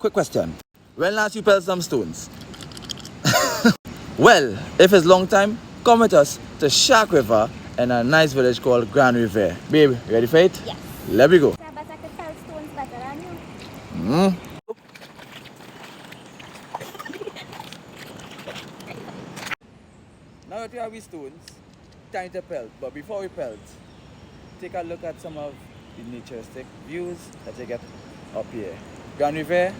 quick question. When last you pelted some stones? Well, if it's long time, come with us to Shark River in a nice village called Grand Riviere. Babe, you ready for it? Yes. Let me go. Yeah, but I could pelt stones better than you. Now that we have these stones, time to pelt. But before we pelt, take a look at some of the naturistic views that you get up here. Grand Riviere,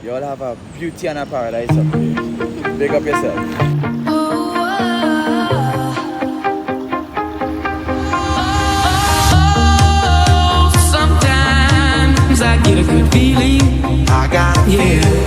you all have a beauty and a paradise up here. Big up yourself. Sometimes I get a good feeling. I got a feeling.